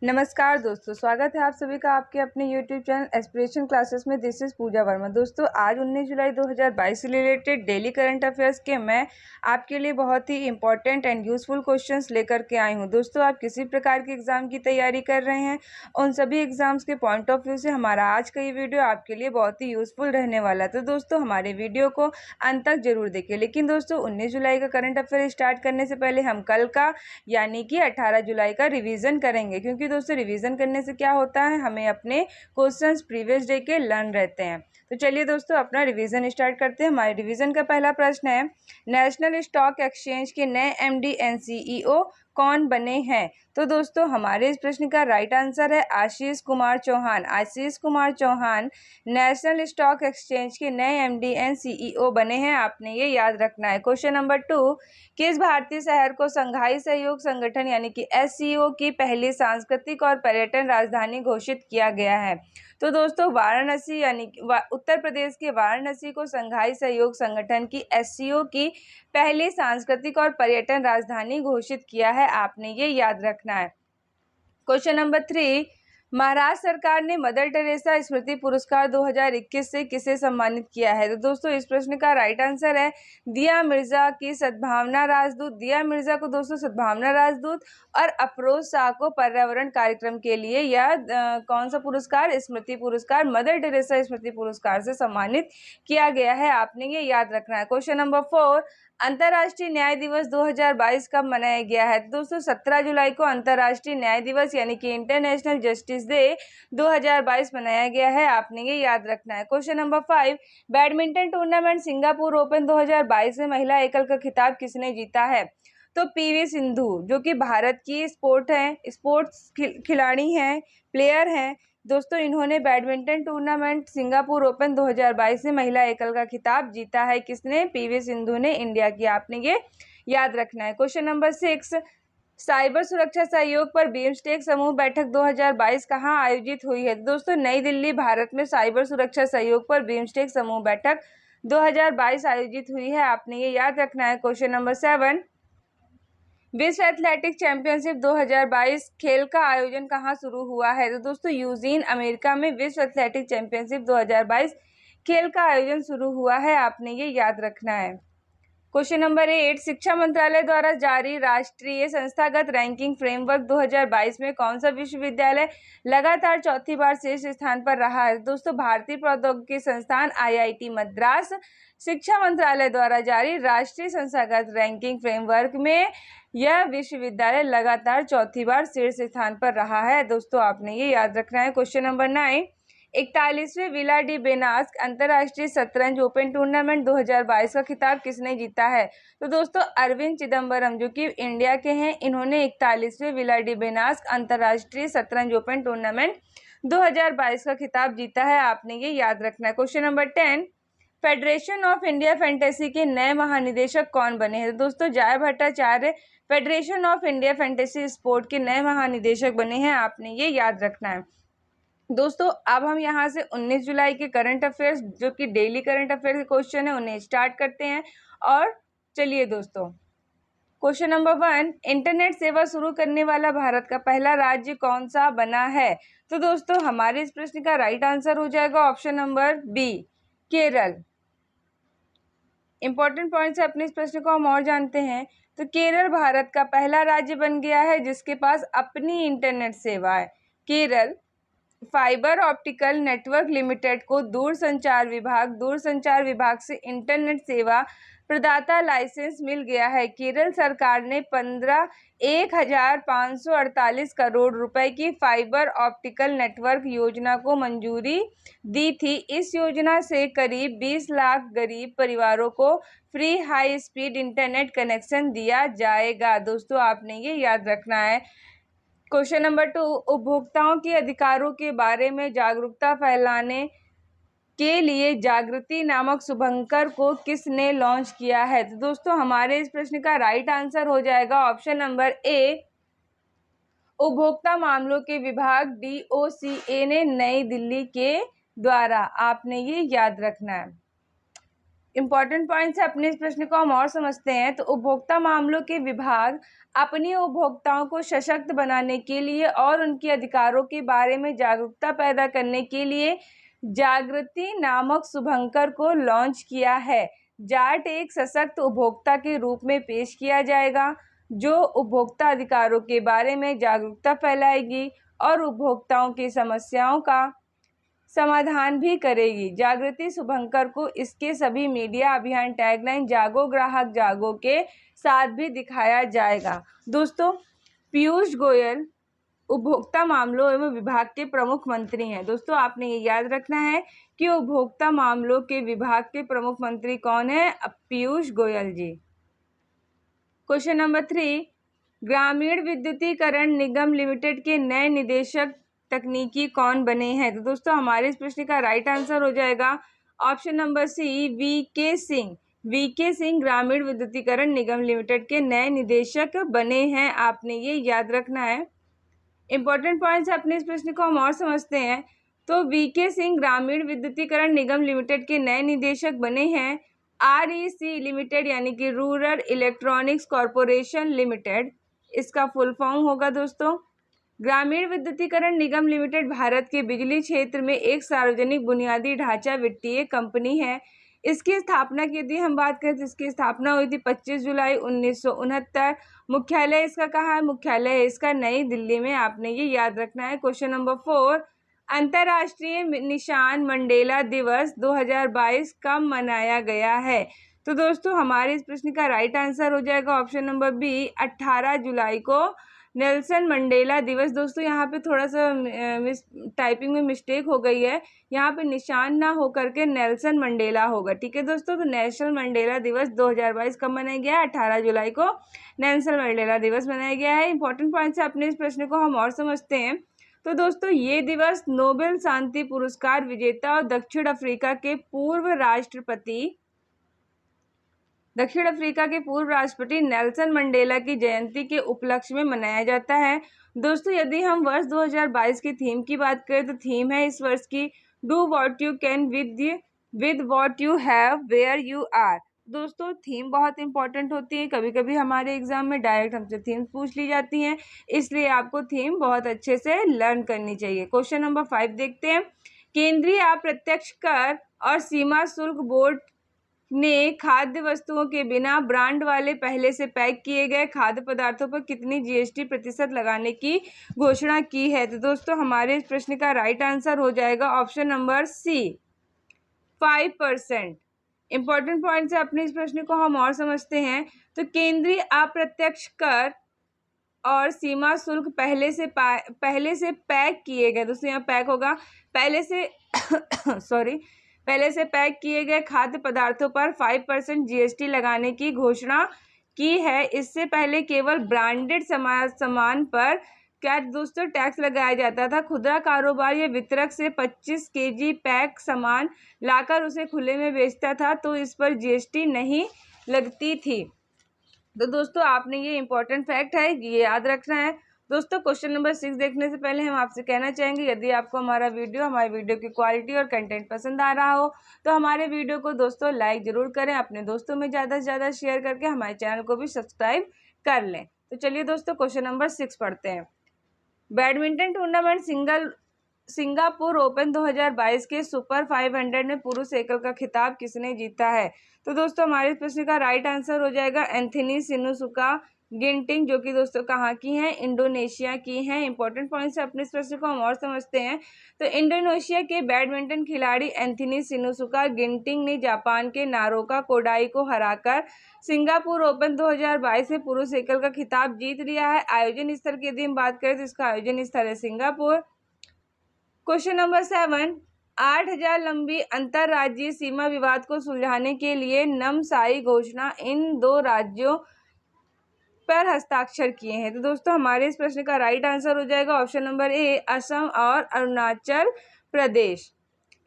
नमस्कार दोस्तों, स्वागत है आप सभी का आपके अपने YouTube चैनल एस्पिरेशन क्लासेस में। दिस इज पूजा वर्मा। दोस्तों, आज 19 जुलाई 2022 से रिलेटेड डेली करंट अफेयर्स के मैं आपके लिए बहुत ही इंपॉर्टेंट एंड यूजफुल क्वेश्चंस लेकर के आई हूं। दोस्तों, आप किसी प्रकार के एग्जाम की तैयारी कर रहे हैं, उन सभी एग्जाम्स के पॉइंट ऑफ व्यू से हमारा आज का ये वीडियो आपके लिए बहुत ही यूजफुल रहने वाला है। तो दोस्तों, हमारे वीडियो को अंत तक जरूर देखें। लेकिन दोस्तों, 19 जुलाई का करंट अफेयर स्टार्ट करने से पहले हम कल का यानी कि 18 जुलाई का रिवीजन करेंगे, क्योंकि दोस्तों रिवीजन करने से क्या होता है, हमें अपने क्वेश्चंस प्रीवियस डे के लर्न रहते हैं। तो चलिए दोस्तों, अपना रिवीजन स्टार्ट करते हैं। हमारे रिवीजन का पहला प्रश्न है, नेशनल स्टॉक एक्सचेंज के नए एमडी एंड सीईओ कौन बने हैं? तो दोस्तों, हमारे इस प्रश्न का राइट आंसर है Ashish Kumar Chauhan. Ashish Kumar Chauhan National Stock Exchange के नए एमडी एंड सीईओ बने हैं। आपने ये याद रखना है। क्वेश्चन नंबर 2, किस भारतीय शहर को संघाई सहयोग संगठन यानी कि एससीओ की पहली सांस्कृतिक और पर्यटन राजधानी घोषित किया गया है? तो दोस्तों, वाराणसी यानी उत्तर प्रदेश के वाराणसी को संघाई सहयोग संगठन की एससीओ की पहली सांस्कृतिक और पर्यटन राजधानी घोषित किया है। आपने ये याद रखना है। क्वेश्चन नंबर 3, महाराष्ट्र सरकार ने मदर टेरेसा स्मृति पुरस्कार 2021 से किसे सम्मानित किया है? तो दोस्तों, इस प्रश्न का राइट आंसर है दिया मिर्जा की सद्भावना राजदूत। दिया मिर्जा को दोस्तों सद्भावना राजदूत और अफरोज शाह को पर्यावरण कार्यक्रम के लिए यह कौन सा पुरस्कार, स्मृति पुरस्कार, मदर टेरेसा स्मृति पुरस्कार से सम्मानित किया गया है। आपने ये याद रखना है। क्वेश्चन नंबर 4, अंतर्राष्ट्रीय न्याय दिवस 2022 कब मनाया गया है? तो दोस्तों, 17 जुलाई को अंतर्राष्ट्रीय न्याय दिवस यानी कि इंटरनेशनल जस्टिस डे 2022 मनाया गया है। आपने ये याद रखना है। Question number 5, badminton tournament Singapore open 2022 में महिला एकल का खिताब किसने जीता है? तो पीवी सिंधु, जो कि भारत की स्पोर्ट्स खिलाड़ी हैं, प्लेयर हैं दोस्तों। इन्होंने बैडमिंटन टूर्नामेंट सिंगापुर ओपन 2022 में महिला एकल का खिताब जीता है। किसने? पीवी सिंधु ने, इंडिया की। आपने ये याद रखना है। क्वेश्चन नंबर 6, साइबर सुरक्षा सहयोग पर बिम्स्टेक समूह बैठक 2022 कहाँ आयोजित हुई है? दोस्तों, नई दिल्ली, भारत में साइबर सुरक्षा सहयोग पर बिम्स्टेक समूह बैठक 2022 आयोजित हुई है। आपने ये याद रखना है। क्वेश्चन नंबर 7, विश्व एथलेटिक्स चैंपियनशिप 2022 खेल का आयोजन कहाँ शुरू हुआ है? तो दोस्तों, यूजीन, अमेरिका में विश्व एथलेटिक्स चैंपियनशिप 2022 खेल का आयोजन शुरू हुआ है। आपने ये याद रखना है। क्वेश्चन नंबर 8, शिक्षा मंत्रालय द्वारा जारी राष्ट्रीय संस्थागत रैंकिंग फ्रेमवर्क 2022 में कौन सा विश्वविद्यालय लगातार चौथी बार शीर्ष स्थान पर रहा है? दोस्तों, भारतीय प्रौद्योगिकी संस्थान आईआईटी मद्रास शिक्षा मंत्रालय द्वारा जारी राष्ट्रीय संस्थागत रैंकिंग फ्रेमवर्क में यह विश्वविद्यालय लगातार चौथी बार शीर्ष स्थान पर रहा है। दोस्तों, आपने ये याद रखना है। क्वेश्चन नंबर 9, 41वें विला डी बेनास्क अंतर्राष्ट्रीय शतरंज ओपन टूर्नामेंट 2022 का खिताब किसने जीता है? तो दोस्तों, अरविंद चिदम्बरम, जो कि इंडिया के हैं, इन्होंने 41वें विला डी बेनास्क अंतर्राष्ट्रीय शतरंज ओपन टूर्नामेंट 2022 का खिताब जीता है। आपने ये याद रखना है। Question number 10, federation of India fantasy के नए महानिदेशक कौन बने हैं? दोस्तों, जय Bhattacharya federation of India fantasy sport के नए महानिदेशक बने हैं। आपने ये याद रखना है। दोस्तों, अब हम यहाँ से 19 जुलाई के करंट अफेयर्स, जो कि डेली करंट अफेयर के क्वेश्चन है, उन्हें स्टार्ट करते हैं। और चलिए दोस्तों, क्वेश्चन नंबर 1, इंटरनेट सेवा शुरू करने वाला भारत का पहला राज्य कौन सा बना है? तो दोस्तों, हमारे इस प्रश्न का राइट आंसर हो जाएगा option number B, Kerala. Important points है अपने इस प्रश्न को हम और जानते हैं। तो केरल भारत का पहला राज्य बन गया है जिसके पास अपनी इंटरनेट सेवा है। Kerala fibre optical network limited को दूरसंचार विभाग से इंटरनेट सेवा प्रदाता लाइसेंस मिल गया है। केरल सरकार ने 1,548 करोड़ रुपए की फाइबर ऑप्टिकल नेटवर्क योजना को मंजूरी दी थी। इस योजना से करीब 20 लाख गरीब परिवारों को free high speed internet connection दिया जाएगा। दोस्तों, आपने ये याद रखना है। क्वेश्चन नंबर 2, उपभोक्ताओं के अधिकारों के बारे में जागरूकता फैलाने के लिए जागृति नामक शुभंकर को किसने लॉन्च किया है? तो दोस्तों, हमारे इस प्रश्न का राइट आंसर हो जाएगा ऑप्शन नंबर ए, उपभोक्ता मामलों के विभाग DOCA ने नई दिल्ली के द्वारा। आपने ये याद रखना है। इम्पॉर्टेंट पॉइंट्स है, अपने इस प्रश्न को हम और समझते हैं। तो उपभोक्ता मामलों के विभाग अपने उपभोक्ताओं को सशक्त बनाने के लिए और उनके अधिकारों के बारे में जागरूकता पैदा करने के लिए जागृति नामक शुभंकर को लॉन्च किया है। जाट एक सशक्त उपभोक्ता के रूप में पेश किया जाएगा जो उपभोक्ता अधिकारों के बारे में जागरूकता फैलाएगी और उपभोक्ताओं की समस्याओं का समाधान भी करेगी। जागृति शुभंकर को इसके सभी मीडिया अभियान टैगलाइन जागो ग्राहक जागो के साथ भी दिखाया जाएगा। दोस्तों, पीयूष गोयल उपभोक्ता मामलों एवं विभाग के प्रमुख मंत्री हैं। दोस्तों, आपने ये याद रखना है कि उपभोक्ता मामलों के विभाग के प्रमुख मंत्री कौन है? पीयूष गोयल जी। क्वेश्चन नंबर 3, ग्रामीण विद्युतीकरण निगम लिमिटेड के नए निदेशक तकनीकी कौन बने हैं? तो दोस्तों, हमारे इस प्रश्न का राइट आंसर हो जाएगा option number C, V K Singh. V K Singh ग्रामीण विद्युतीकरण निगम लिमिटेड के नए निदेशक बने हैं। आपने ये याद रखना है। इंपॉर्टेंट पॉइंट्स है, अपने इस प्रश्न को हम और समझते हैं। तो वीके सिंह ग्रामीण विद्युतीकरण निगम लिमिटेड के नए निदेशक बने हैं। REC लिमिटेड यानी कि रूरल इलेक्ट्रॉनिक्स कॉरपोरेशन लिमिटेड, इसका फुल फॉर्म होगा। दोस्तों, ग्रामीण विद्युतीकरण निगम लिमिटेड भारत के बिजली क्षेत्र में एक सार्वजनिक बुनियादी ढांचा वित्तीय कंपनी है। इसकी स्थापना की यदि हम बात करें तो इसकी स्थापना हुई थी 25 जुलाई 1969। मुख्यालय इसका कहाँ है? मुख्यालय इसका नई दिल्ली में। आपने ये याद रखना है। क्वेश्चन नंबर 4, अंतर्राष्ट्रीय निशान मंडेला दिवस 2022 कब मनाया गया है? तो दोस्तों, हमारे इस प्रश्न का राइट आंसर हो जाएगा ऑप्शन नंबर बी, 18 जुलाई को नेल्सन मंडेला दिवस। दोस्तों, यहाँ पे थोड़ा सा टाइपिंग में मिस्टेक हो गई है। यहाँ पे निशान ना हो करके नेल्सन मंडेला होगा। ठीक है दोस्तों, तो नेल्सन मंडेला दिवस 2022 कब मनाया गया है? 18 जुलाई को नेल्सन मंडेला दिवस मनाया गया है। इंपॉर्टेंट पॉइंट से अपने इस प्रश्न को हम और समझते हैं। तो दोस्तों, ये दिवस नोबेल शांति पुरस्कार विजेता और दक्षिण अफ्रीका के पूर्व राष्ट्रपति नेल्सन मंडेला की जयंती के उपलक्ष्य में मनाया जाता है। दोस्तों, यदि हम वर्ष 2022 की थीम की बात करें तो थीम है इस वर्ष की do what you can with what you have where you are. दोस्तों, थीम बहुत इंपॉर्टेंट होती है। कभी कभी हमारे एग्जाम में डायरेक्ट हमसे थीम्स पूछ ली जाती हैं, इसलिए आपको थीम बहुत अच्छे से लर्न करनी चाहिए। क्वेश्चन नंबर 5 देखते हैं। केंद्रीय अप्रत्यक्ष कर और सीमा शुल्क बोर्ड ने खाद्य वस्तुओं के बिना ब्रांड वाले पहले से पैक किए गए खाद्य पदार्थों पर कितनी GST प्रतिशत लगाने की घोषणा की है? तो दोस्तों, हमारे इस प्रश्न का राइट आंसर हो जाएगा option number C, 5%। Important point से अपने इस प्रश्न को हम और समझते हैं। तो केंद्रीय अप्रत्यक्ष कर और सीमा शुल्क पहले से पैक किए गए। दोस्तों, यहाँ पैक होगा पहले से पहले से पैक किए गए खाद्य पदार्थों पर 5% GST लगाने की घोषणा की है। इससे पहले केवल ब्रांडेड सामान पर क्या दोस्तों टैक्स लगाया जाता था। खुदरा कारोबार या वितरक से 25 kg पैक सामान लाकर उसे खुले में बेचता था तो इस पर GST नहीं लगती थी। तो दोस्तों, आपने ये इंपॉर्टेंट फैक्ट है, ये याद रखना है। दोस्तों, क्वेश्चन नंबर 6 देखने से पहले हम आपसे कहना चाहेंगे, यदि आपको हमारी वीडियो की क्वालिटी और कंटेंट पसंद आ रहा हो तो हमारे वीडियो को दोस्तों लाइक जरूर करें, अपने दोस्तों में ज़्यादा से ज़्यादा शेयर करके हमारे चैनल को भी सब्सक्राइब कर लें। तो चलिए दोस्तों, क्वेश्चन नंबर 6 पढ़ते हैं। बैडमिंटन टूर्नामेंट सिंगापुर ओपन 2022 के सुपर 500 में पुरुष एकल का खिताब किसने जीता है? तो दोस्तों, हमारे इस प्रश्न का राइट आंसर हो जाएगा एंथनी सिनुसुका गिंटिंग, जो कि दोस्तों कहाँ की हैं? इंडोनेशिया की हैं। इंपॉर्टेंट पॉइंट से अपने इस प्रश्न को हम और समझते हैं। तो इंडोनेशिया के बैडमिंटन खिलाड़ी एंथनी सिनुसुका गिंटिंग ने जापान के नारोका कोडाई को हराकर सिंगापुर ओपन 2022 में पुरुष एकल का खिताब जीत लिया है। आयोजन स्थल की यदि हम बात करें तो इसका आयोजन स्थल है सिंगापुर। क्वेश्चन नंबर 7, 8000 लंबी अंतर्राज्यीय सीमा विवाद को सुलझाने के लिए नमसाई घोषणा इन दो राज्यों पर हस्ताक्षर किए हैं। तो दोस्तों, हमारे इस प्रश्न का राइट आंसर हो जाएगा ऑप्शन नंबर ए, असम और अरुणाचल प्रदेश।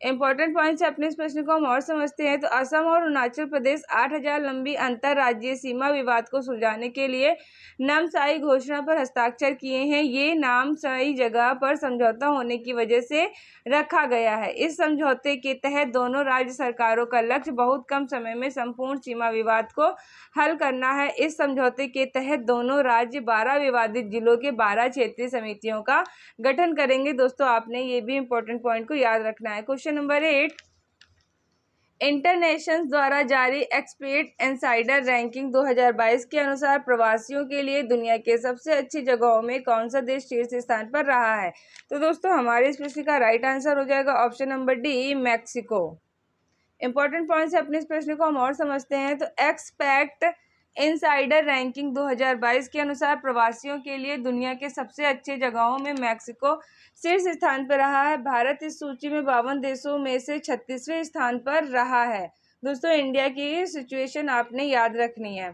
इंपॉर्टेंट पॉइंट्स है, अपने इस प्रश्न को हम और समझते हैं। तो असम और अरुणाचल प्रदेश 8,000 लंबी अंतर्राज्यीय सीमा विवाद को सुलझाने के लिए नामसाई घोषणा पर हस्ताक्षर किए हैं। ये नामसाई जगह पर समझौता होने की वजह से रखा गया है। इस समझौते के तहत दोनों राज्य सरकारों का लक्ष्य बहुत कम समय में संपूर्ण सीमा विवाद को हल करना है। इस समझौते के तहत दोनों राज्य 12 विवादित जिलों के 12 क्षेत्रीय समितियों का गठन करेंगे। दोस्तों आपने ये भी इंपॉर्टेंट पॉइंट को याद रखना है। क्वेश्चन नंबर 8, इंटरनेशंस द्वारा जारी एक्सपेट इनसाइडर रैंकिंग 2022 के अनुसार प्रवासियों के लिए दुनिया के सबसे अच्छी जगहों में कौन सा देश शीर्ष स्थान पर रहा है? तो दोस्तों हमारे इस प्रश्न का राइट आंसर हो जाएगा option number D, Mexico. Important points है, अपने इस प्रश्न को हम और समझते हैं। तो एक्सपेक्ट इनसाइडर रैंकिंग 2022 के अनुसार प्रवासियों के लिए दुनिया के सबसे अच्छे जगहों में मैक्सिको शीर्ष स्थान पर रहा है। भारत इस सूची में 52 देशों में से 36वें स्थान पर रहा है। दोस्तों इंडिया की सिचुएशन आपने याद रखनी है।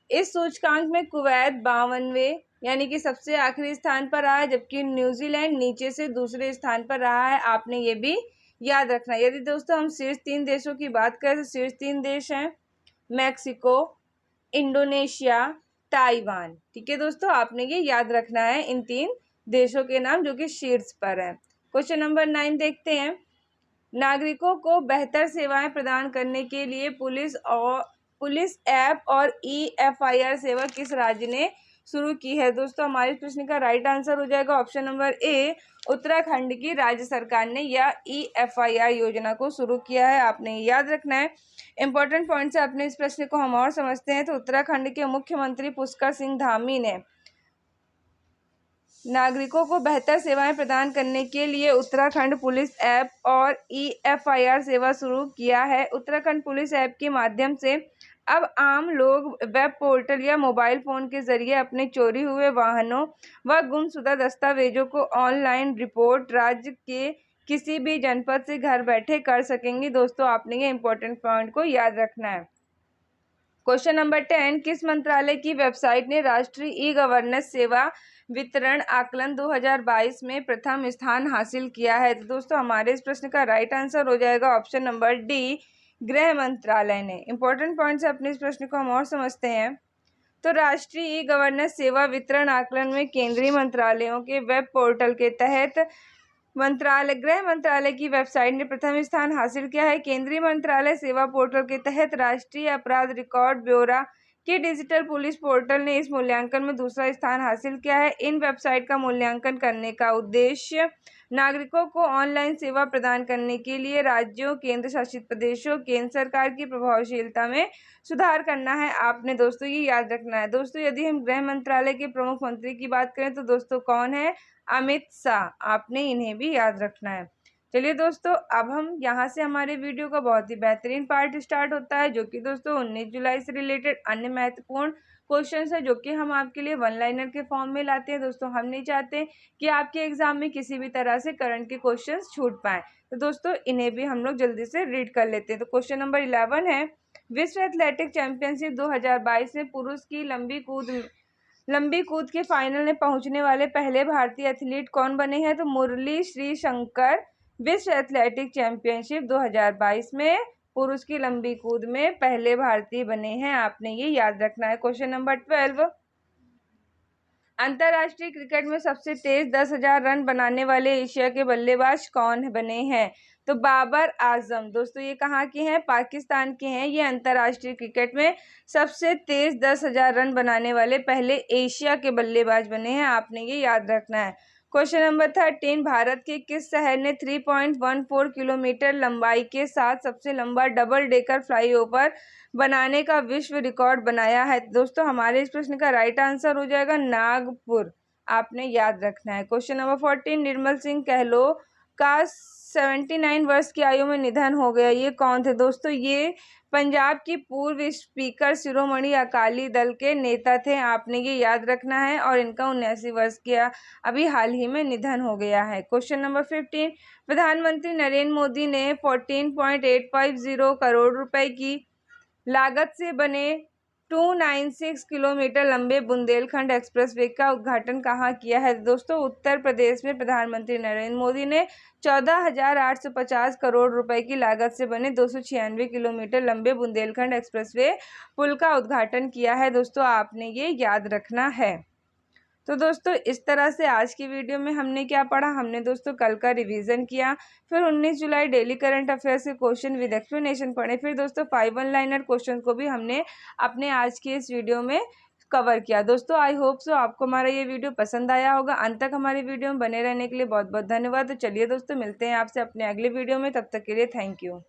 इस सूचकांक में कुवैत 52वें यानी कि सबसे आखिरी स्थान पर रहा है, जबकि न्यूजीलैंड नीचे से दूसरे स्थान पर रहा है। आपने ये भी याद रखना है। यदि दोस्तों हम शीर्ष 3 देशों की बात करें तो शीर्ष 3 देश हैं मैक्सिको, इंडोनेशिया, ताइवान। ठीक है दोस्तों, आपने ये याद रखना है इन 3 देशों के नाम जो कि शीर्ष पर हैं। क्वेश्चन नंबर 9 देखते हैं। नागरिकों को बेहतर सेवाएं प्रदान करने के लिए पुलिस ऐप और EFIR सेवा किस राज्य ने शुरू की है? दोस्तों हमारे प्रश्न का राइट आंसर हो जाएगा ऑप्शन नंबर ए, उत्तराखंड की राज्य सरकार ने यह EFIR योजना को शुरू किया है। आपने याद रखना है। इंपॉर्टेंट पॉइंट से अपने इस प्रश्न को हम और समझते हैं। तो उत्तराखंड के मुख्यमंत्री पुष्कर सिंह धामी ने नागरिकों को बेहतर सेवाएं प्रदान करने के लिए उत्तराखंड पुलिस ऐप और EFIR सेवा शुरू किया है। उत्तराखंड पुलिस ऐप के माध्यम से अब आम लोग वेब पोर्टल या मोबाइल फोन के जरिए अपने चोरी हुए वाहनों व गुमशुदा दस्तावेजों को ऑनलाइन रिपोर्ट राज्य के किसी भी जनपद से घर बैठे कर सकेंगे। दोस्तों आपने ये इंपॉर्टेंट पॉइंट को याद रखना है। क्वेश्चन नंबर 10, किस मंत्रालय की वेबसाइट ने राष्ट्रीय ई-गवर्नेंस सेवा वितरण आकलन 2022 में प्रथम स्थान हासिल किया है? तो दोस्तों हमारे इस प्रश्न का राइट आंसर हो जाएगा ऑप्शन नंबर डी, गृह मंत्रालय ने। इंपॉर्टेंट पॉइंट से अपने इस प्रश्न को हम और समझते हैं। तो राष्ट्रीय ई-गवर्नेंस सेवा वितरण आकलन में केंद्रीय मंत्रालयों के वेब पोर्टल के तहत गृह मंत्रालय की वेबसाइट ने प्रथम स्थान हासिल किया है। केंद्रीय मंत्रालय सेवा पोर्टल के तहत राष्ट्रीय अपराध रिकॉर्ड ब्यूरो के डिजिटल पुलिस पोर्टल ने इस मूल्यांकन में दूसरा स्थान हासिल किया है। इन वेबसाइट का मूल्यांकन करने का उद्देश्य नागरिकों को ऑनलाइन सेवा प्रदान करने के लिए राज्यों, केंद्र शासित प्रदेशों, केंद्र सरकार की प्रभावशीलता में सुधार करना है। आपने दोस्तों ये याद रखना है। दोस्तों यदि हम गृह मंत्रालय के प्रमुख मंत्री की बात करें तो दोस्तों कौन है? अमित शाह। आपने इन्हें भी याद रखना है। चलिए दोस्तों, अब हम यहाँ से हमारे वीडियो का बहुत ही बेहतरीन पार्ट स्टार्ट होता है, जो कि दोस्तों 19 जुलाई से रिलेटेड अन्य महत्वपूर्ण क्वेश्चंस है, जो कि हम आपके लिए वन लाइनर के फॉर्म में लाते हैं। दोस्तों हम नहीं चाहते कि आपके एग्जाम में किसी भी तरह से करंट के क्वेश्चंस छूट पाए, तो दोस्तों इन्हें भी हम लोग जल्दी से रीड कर लेते हैं। तो क्वेश्चन नंबर 11 है, विश्व एथलेटिक चैंपियनशिप 2022 में पुरुष की लंबी कूद के फाइनल में पहुंचने वाले पहले भारतीय एथलीट कौन बने हैं? तो मुरली श्रीशंकर विश्व एथलेटिक चैंपियनशिप 2022 में पुरुष की लंबी कूद में पहले भारतीय बने हैं। आपने ये याद रखना है। क्वेश्चन नंबर 12, अंतर्राष्ट्रीय क्रिकेट में सबसे तेज 10,000 रन बनाने वाले एशिया के बल्लेबाज कौन बने हैं? तो बाबर आजम। दोस्तों ये कहाँ के हैं? पाकिस्तान के हैं। ये अंतर्राष्ट्रीय क्रिकेट में सबसे तेज 10,000 रन बनाने वाले पहले एशिया के बल्लेबाज बने हैं। आपने ये याद रखना है। क्वेश्चन नंबर 13, भारत के किस शहर ने 3.14 किलोमीटर लंबाई के साथ सबसे लंबा डबल डेकर फ्लाईओवर बनाने का विश्व रिकॉर्ड बनाया है? दोस्तों हमारे इस प्रश्न का राइट आंसर हो जाएगा नागपुर। आपने याद रखना है। क्वेश्चन नंबर 14, निर्मल सिंह कहलो का 79 वर्ष की आयु में निधन हो गया। ये कौन थे? दोस्तों ये पंजाब की पूर्व स्पीकर शिरोमणि अकाली दल के नेता थे। आपने ये याद रखना है। और इनका 79 वर्ष का अभी हाल ही में निधन हो गया है। क्वेश्चन नंबर 15, प्रधानमंत्री नरेंद्र मोदी ने 14.850 करोड़ रुपए की लागत से बने 296 किलोमीटर लंबे बुंदेलखंड एक्सप्रेसवे का उद्घाटन कहाँ किया है? दोस्तों, उत्तर प्रदेश में प्रधानमंत्री नरेंद्र मोदी ने 14,850 करोड़ रुपए की लागत से बने 296 किलोमीटर लंबे बुंदेलखंड एक्सप्रेसवे पुल का उद्घाटन किया है। दोस्तों, आपने ये याद रखना है। तो दोस्तों, इस तरह से आज की वीडियो में हमने क्या पढ़ा? हमने दोस्तों कल का रिवीजन किया, फिर 19 जुलाई डेली करंट अफेयर्स के क्वेश्चन विद एक्सप्लेनेशन पढ़े, फिर दोस्तों 5 वन लाइनर क्वेश्चन को भी हमने अपने आज की इस वीडियो में कवर किया। दोस्तों, आई होप सो आपको हमारा ये वीडियो पसंद आया होगा। अंत तक हमारी वीडियो में बने रहने के लिए बहुत बहुत धन्यवाद। तो चलिए दोस्तों, मिलते हैं आपसे अपने अगले वीडियो में। तब तक के लिए थैंक यू।